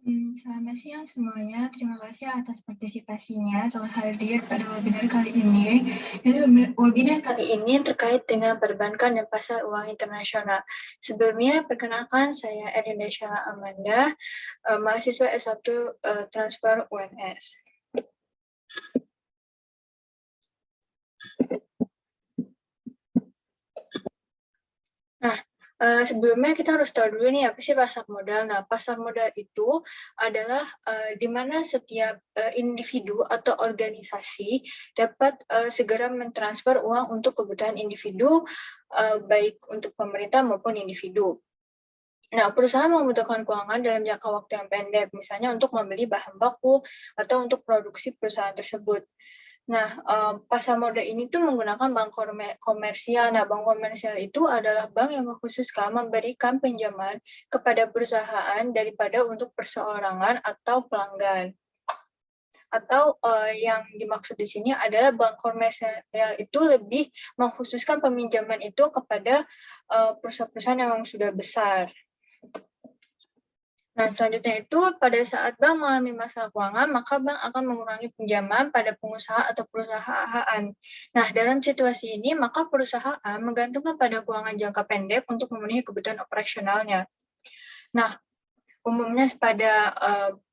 Selamat siang semuanya. Terima kasih atas partisipasinya telah hadir pada webinar kali ini. Webinar kali ini terkait dengan perbankan dan pasar uang internasional. Sebelumnya, perkenalkan saya Erinda Syala Amanda, mahasiswa S1 Transfer UNS. Nah, sebelumnya kita harus tahu dulu nih apa sih pasar modal. Nah, pasar modal itu adalah di mana setiap individu atau organisasi dapat segera mentransfer uang untuk kebutuhan individu, baik untuk pemerintah maupun individu. Nah, perusahaan membutuhkan keuangan dalam jangka waktu yang pendek, misalnya untuk membeli bahan baku atau untuk produksi perusahaan tersebut. Nah, pasar modal ini tuh menggunakan bank komersial. Nah, bank komersial itu adalah bank yang mengkhususkan memberikan pinjaman kepada perusahaan daripada untuk perseorangan atau pelanggan. Atau yang dimaksud di sini adalah bank komersial itu lebih mengkhususkan peminjaman itu kepada perusahaan-perusahaan yang sudah besar. Nah, selanjutnya itu pada saat bank mengalami masalah keuangan, maka bank akan mengurangi pinjaman pada pengusaha atau perusahaan. Nah, dalam situasi ini, maka perusahaan menggantungkan pada keuangan jangka pendek untuk memenuhi kebutuhan operasionalnya. Nah, umumnya pada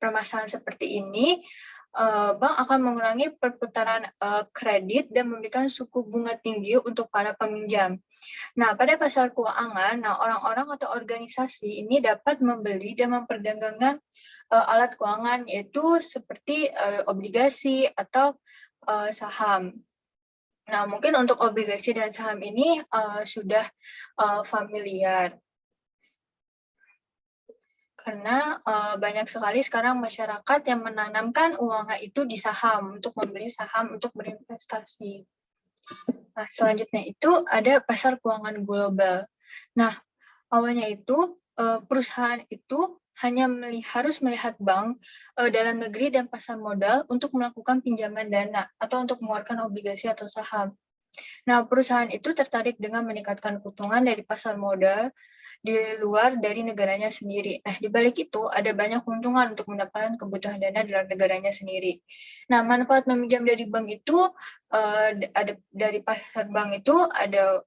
permasalahan seperti ini, bank akan mengurangi perputaran kredit dan memberikan suku bunga tinggi untuk para peminjam. Nah, pada pasar keuangan, orang-orang atau organisasi ini dapat membeli dan memperdagangkan alat keuangan, yaitu seperti obligasi atau saham. Nah, mungkin untuk obligasi dan saham ini sudah familiar. Karena banyak sekali sekarang masyarakat yang menanamkan uangnya itu di saham, untuk membeli saham untuk berinvestasi. Nah, selanjutnya itu ada pasar keuangan global. Nah, awalnya itu perusahaan itu hanya harus melihat bank dalam negeri dan pasar modal untuk melakukan pinjaman dana atau untuk mengeluarkan obligasi atau saham. Nah, perusahaan itu tertarik dengan meningkatkan keuntungan dari pasar modal di luar dari negaranya sendiri. Nah, di balik itu ada banyak keuntungan untuk mendapatkan kebutuhan dana di luar negaranya sendiri. Nah, manfaat meminjam dari bank itu ada dari pasar bank itu ada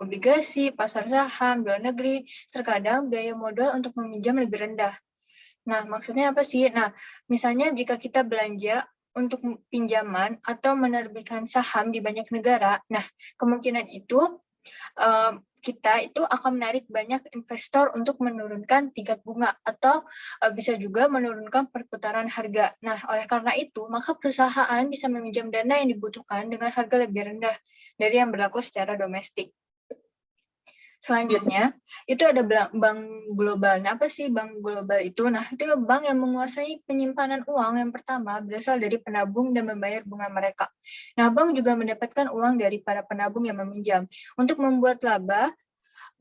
obligasi, pasar saham, luar negeri, terkadang biaya modal untuk meminjam lebih rendah. Nah, maksudnya apa sih? Nah, misalnya jika kita belanja untuk pinjaman atau menerbitkan saham di banyak negara, nah, kemungkinan itu kita itu akan menarik banyak investor untuk menurunkan tingkat bunga atau bisa juga menurunkan perputaran harga. Nah, oleh karena itu, maka perusahaan bisa meminjam dana yang dibutuhkan dengan harga lebih rendah dari yang berlaku secara domestik. Selanjutnya, itu ada bank global. Nah, apa sih bank global itu? Nah, itu bank yang menguasai penyimpanan uang yang pertama berasal dari penabung dan membayar bunga mereka. Nah, bank juga mendapatkan uang dari para penabung yang meminjam. Untuk membuat laba,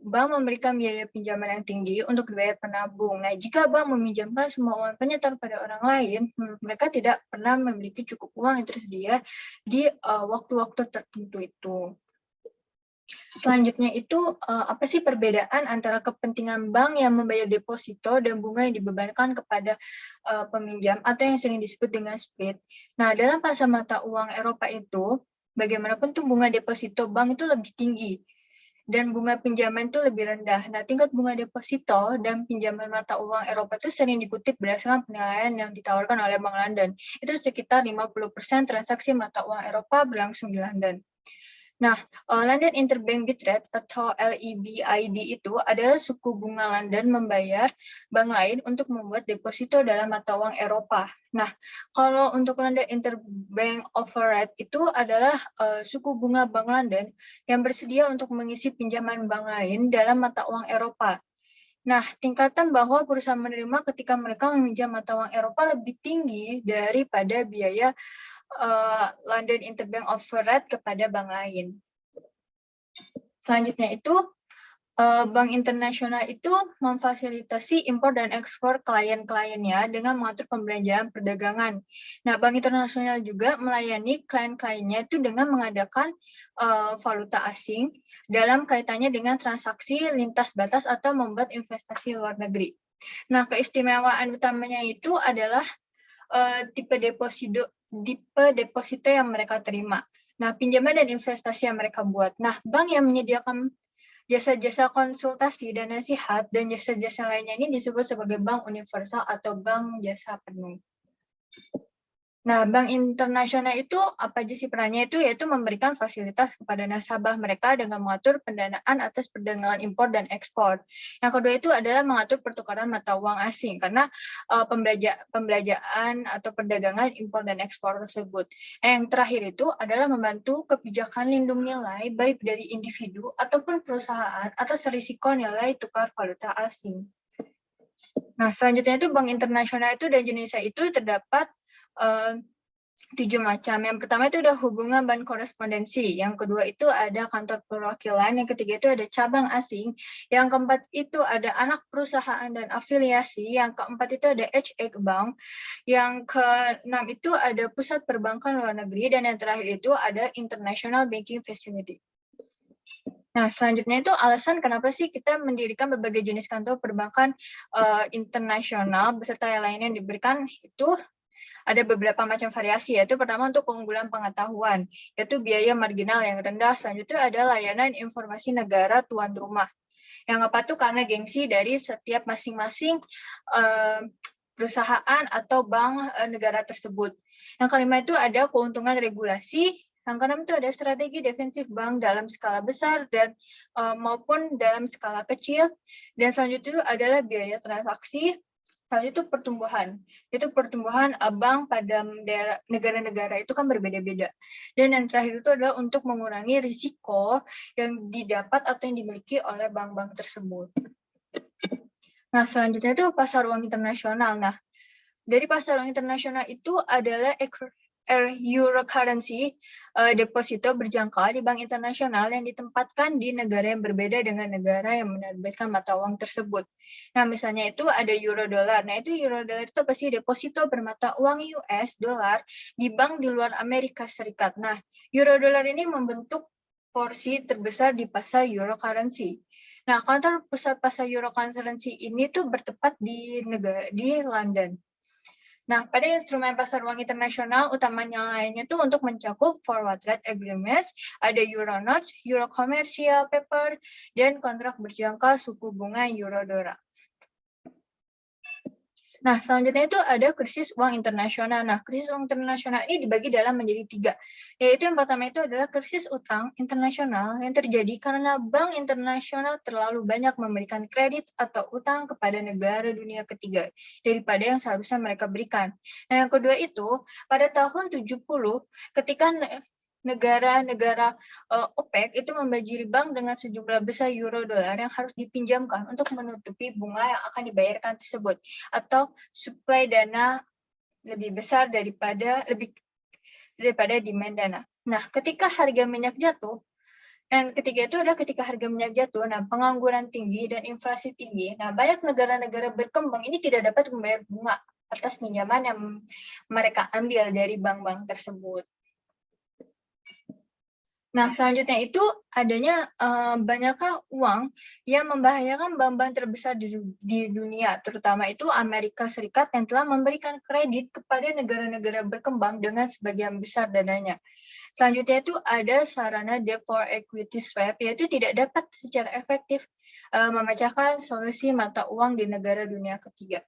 bank memberikan biaya pinjaman yang tinggi untuk dibayar penabung. Nah, jika bank meminjamkan semua uang penyetor pada orang lain, mereka tidak pernah memiliki cukup uang yang tersedia di waktu-waktu tertentu itu. Selanjutnya itu, apa sih perbedaan antara kepentingan bank yang membayar deposito dan bunga yang dibebankan kepada peminjam atau yang sering disebut dengan spread. Nah, dalam pasar mata uang Eropa itu, bagaimanapun tuh bunga deposito bank itu lebih tinggi dan bunga pinjaman itu lebih rendah. Nah, tingkat bunga deposito dan pinjaman mata uang Eropa itu sering dikutip berdasarkan penilaian yang ditawarkan oleh Bank London. Itu sekitar 50% transaksi mata uang Eropa berlangsung di London. Nah, London Interbank Bid Rate atau LEBID itu adalah suku bunga London membayar bank lain untuk membuat deposito dalam mata uang Eropa. Nah, kalau untuk London Interbank Offer Rate itu adalah suku bunga Bank London yang bersedia untuk mengisi pinjaman bank lain dalam mata uang Eropa. Nah, tingkatan bahwa perusahaan menerima ketika mereka meminjam mata uang Eropa lebih tinggi daripada biaya London Interbank Offer Rate kepada bank lain. Selanjutnya itu, bank internasional itu memfasilitasi impor dan ekspor klien-kliennya dengan mengatur pembelanjaan perdagangan. Nah, bank internasional juga melayani klien-kliennya itu dengan mengadakan valuta asing dalam kaitannya dengan transaksi lintas batas atau membuat investasi luar negeri. Nah, keistimewaan utamanya itu adalah tipe deposito yang mereka terima. Nah, pinjaman dan investasi yang mereka buat. Nah, bank yang menyediakan jasa-jasa konsultasi dan nasihat dan jasa-jasa lainnya ini disebut sebagai bank universal atau bank jasa penuh. Nah, bank internasional itu apa aja sih perannya itu? Yaitu memberikan fasilitas kepada nasabah mereka dengan mengatur pendanaan atas perdagangan impor dan ekspor. Yang kedua itu adalah mengatur pertukaran mata uang asing karena pembelanjaan atau perdagangan impor dan ekspor tersebut. Yang terakhir itu adalah membantu kebijakan lindung nilai baik dari individu ataupun perusahaan atas risiko nilai tukar valuta asing. Nah, selanjutnya itu bank internasional itu dan jenisnya itu terdapat 7 macam. Yang pertama itu ada hubungan bank korespondensi. Yang kedua itu ada kantor perwakilan. Yang ketiga itu ada cabang asing. Yang keempat itu ada anak perusahaan dan afiliasi. Yang keempat itu ada HA Bank. Yang keenam itu ada pusat perbankan luar negeri. Dan yang terakhir itu ada International Banking Facility. Nah, selanjutnya itu alasan kenapa sih kita mendirikan berbagai jenis kantor perbankan internasional beserta yang lainnya yang diberikan itu ada beberapa macam variasi, yaitu pertama untuk keunggulan pengetahuan, yaitu biaya marginal yang rendah. Selanjutnya ada layanan informasi negara tuan rumah. Yang keempat itu karena gengsi dari setiap masing-masing perusahaan atau bank negara tersebut. Yang kelima itu ada keuntungan regulasi. Yang keenam itu ada strategi defensif bank dalam skala besar dan maupun dalam skala kecil. Dan selanjutnya itu adalah biaya transaksi. Selanjutnya itu pertumbuhan. Itu pertumbuhan bank pada negara-negara itu kan berbeda-beda. Dan yang terakhir itu adalah untuk mengurangi risiko yang didapat atau yang dimiliki oleh bank-bank tersebut. Nah, selanjutnya itu pasar uang internasional. Nah, dari pasar uang internasional itu adalah euro currency deposito berjangka di bank internasional yang ditempatkan di negara yang berbeda dengan negara yang menerbitkan mata uang tersebut. Nah, misalnya itu ada euro dollar. Nah, itu euro dollar itu apa sih? Deposito bermata uang US dollar di bank di luar Amerika Serikat. Nah, euro dollar ini membentuk porsi terbesar di pasar euro currency. Nah, kantor pusat pasar euro currency ini tuh bertempat di London. Nah, pada instrumen pasar uang internasional, utamanya lainnya itu untuk mencakup forward rate agreements, ada euro notes, euro commercial paper, dan kontrak berjangka suku bunga euro dollar. Nah, selanjutnya itu ada krisis uang internasional. Nah, krisis uang internasional ini dibagi dalam menjadi 3. Yaitu yang pertama itu adalah krisis utang internasional yang terjadi karena bank internasional terlalu banyak memberikan kredit atau utang kepada negara dunia ketiga daripada yang seharusnya mereka berikan. Nah, yang kedua itu pada tahun 70 ketika negara-negara OPEC itu membajiri bank dengan sejumlah besar euro dolar yang harus dipinjamkan untuk menutupi bunga yang akan dibayarkan tersebut, atau suplai dana lebih besar daripada demand dana. Nah, ketika harga minyak jatuh, dan ketiga itu adalah ketika harga minyak jatuh, nah pengangguran tinggi dan inflasi tinggi. Nah, banyak negara-negara berkembang ini tidak dapat membayar bunga atas pinjaman yang mereka ambil dari bank-bank tersebut. Nah, selanjutnya itu adanya banyaknya uang yang membahayakan bank-bank terbesar di dunia, terutama itu Amerika Serikat yang telah memberikan kredit kepada negara-negara berkembang dengan sebagian besar dananya. Selanjutnya itu ada sarana debt for equity swap, yaitu tidak dapat secara efektif memecahkan solusi mata uang di negara dunia ketiga.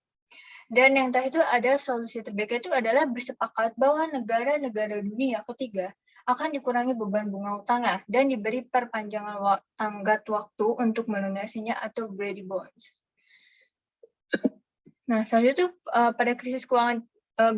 Dan yang terakhir itu ada solusi terbaik itu adalah bersepakat bahwa negara-negara dunia ketiga akan dikurangi beban bunga utangnya dan diberi perpanjangan tenggat waktu untuk melunasinya atau Brady bonds. Nah, selanjutnya itu pada krisis keuangan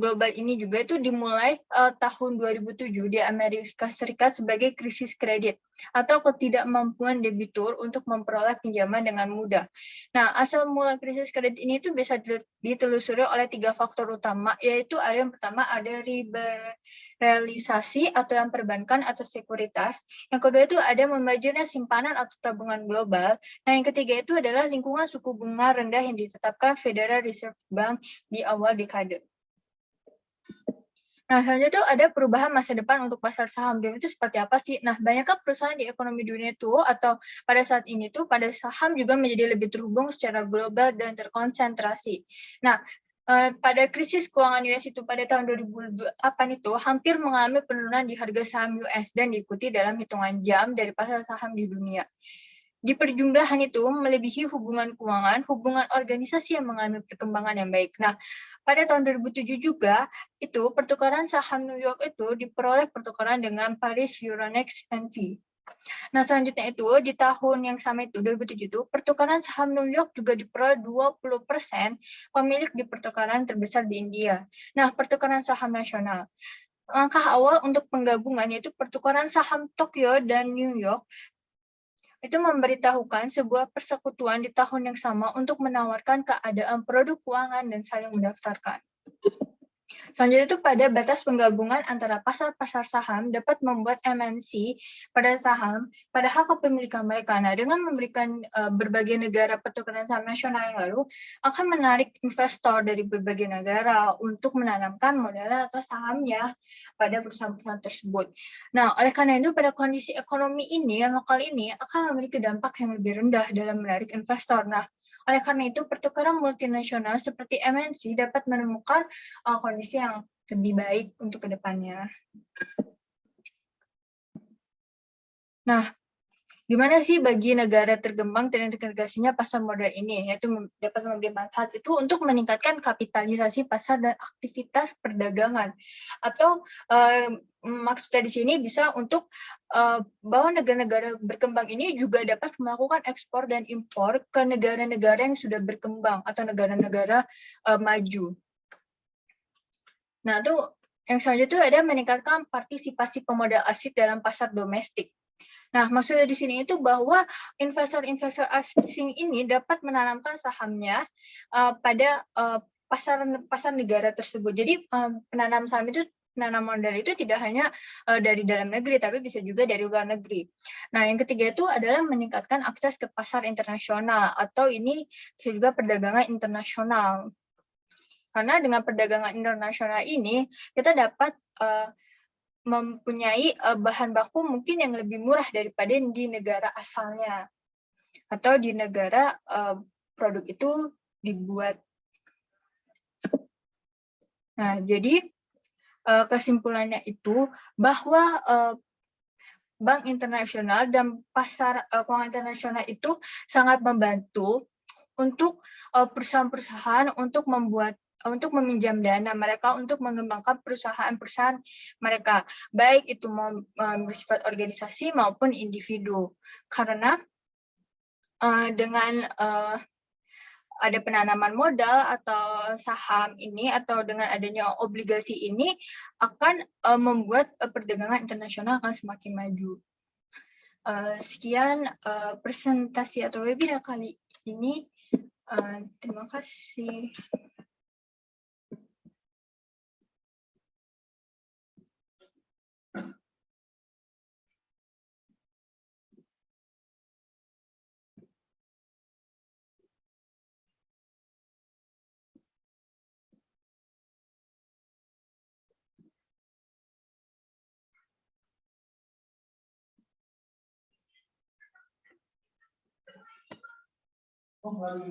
global ini juga itu dimulai tahun 2007 di Amerika Serikat sebagai krisis kredit atau ketidakmampuan debitur untuk memperoleh pinjaman dengan mudah. Nah, asal mula krisis kredit ini itu bisa ditelusuri oleh 3 faktor utama, yaitu ada yang pertama ada liberalisasi atau yang perbankan atau sekuritas. Yang kedua itu ada membajirnya simpanan atau tabungan global. Nah, yang ketiga itu adalah lingkungan suku bunga rendah yang ditetapkan Federal Reserve Bank di awal dekade. Nah, selanjutnya itu ada perubahan masa depan untuk pasar saham dunia itu seperti apa sih? Nah, banyakkah perusahaan di ekonomi dunia itu atau pada saat ini tuh pada saham juga menjadi lebih terhubung secara global dan terkonsentrasi. Nah, pada krisis keuangan US itu pada tahun 2008 itu hampir mengalami penurunan di harga saham US dan diikuti dalam hitungan jam dari pasar saham di dunia. Di perjumlahan itu melebihi hubungan keuangan, hubungan organisasi yang mengalami perkembangan yang baik. Nah, pada tahun 2007 juga, itu pertukaran saham New York itu diperoleh pertukaran dengan Paris, Euronext, NV. Nah, selanjutnya itu, di tahun yang sama itu, 2007 itu, pertukaran saham New York juga diperoleh 20% pemilik di pertukaran terbesar di India. Nah, pertukaran saham nasional. Langkah awal untuk penggabungan yaitu pertukaran saham Tokyo dan New York itu memberitahukan sebuah persekutuan di tahun yang sama untuk menawarkan keadaan produk keuangan dan saling mendaftarkan. Selanjutnya itu pada batas penggabungan antara pasar-pasar saham dapat membuat MNC pada saham pada hak kepemilikan mereka. Nah, dengan memberikan berbagai negara pertukaran saham nasional yang lalu akan menarik investor dari berbagai negara untuk menanamkan modal atau sahamnya pada perusahaan-perusahaan tersebut. Nah, oleh karena itu pada kondisi ekonomi ini yang lokal ini akan memiliki dampak yang lebih rendah dalam menarik investor. Nah, oleh karena itu, pertukaran multinasional seperti MNC dapat menemukan kondisi yang lebih baik untuk kedepannya. Nah, gimana sih bagi negara terkembang dan integrasinya pasar modal ini, yaitu dapat memberi manfaat itu untuk meningkatkan kapitalisasi pasar dan aktivitas perdagangan. Atau maksudnya di sini bisa untuk bahwa negara-negara berkembang ini juga dapat melakukan ekspor dan impor ke negara-negara yang sudah berkembang atau negara-negara maju. Nah, itu yang selanjutnya ada meningkatkan partisipasi pemodal asing dalam pasar domestik. Nah, maksudnya di sini itu bahwa investor-investor asing ini dapat menanamkan sahamnya pada pasar negara tersebut. Jadi penanam saham itu, penanam modal itu tidak hanya dari dalam negeri, tapi bisa juga dari luar negeri. Nah, yang ketiga itu adalah meningkatkan akses ke pasar internasional, atau ini bisa juga perdagangan internasional. Karena dengan perdagangan internasional ini, kita dapat mempunyai bahan baku mungkin yang lebih murah daripada di negara asalnya atau di negara produk itu dibuat. Nah, jadi kesimpulannya itu bahwa bank internasional dan pasar keuangan internasional itu sangat membantu untuk perusahaan-perusahaan untuk meminjam dana mereka untuk mengembangkan perusahaan-perusahaan mereka, baik itu bersifat organisasi maupun individu. Karena dengan ada penanaman modal atau saham ini atau dengan adanya obligasi ini akan membuat perdagangan internasional akan semakin maju. Sekian presentasi atau webinar kali ini. Terima kasih. Oh, lagi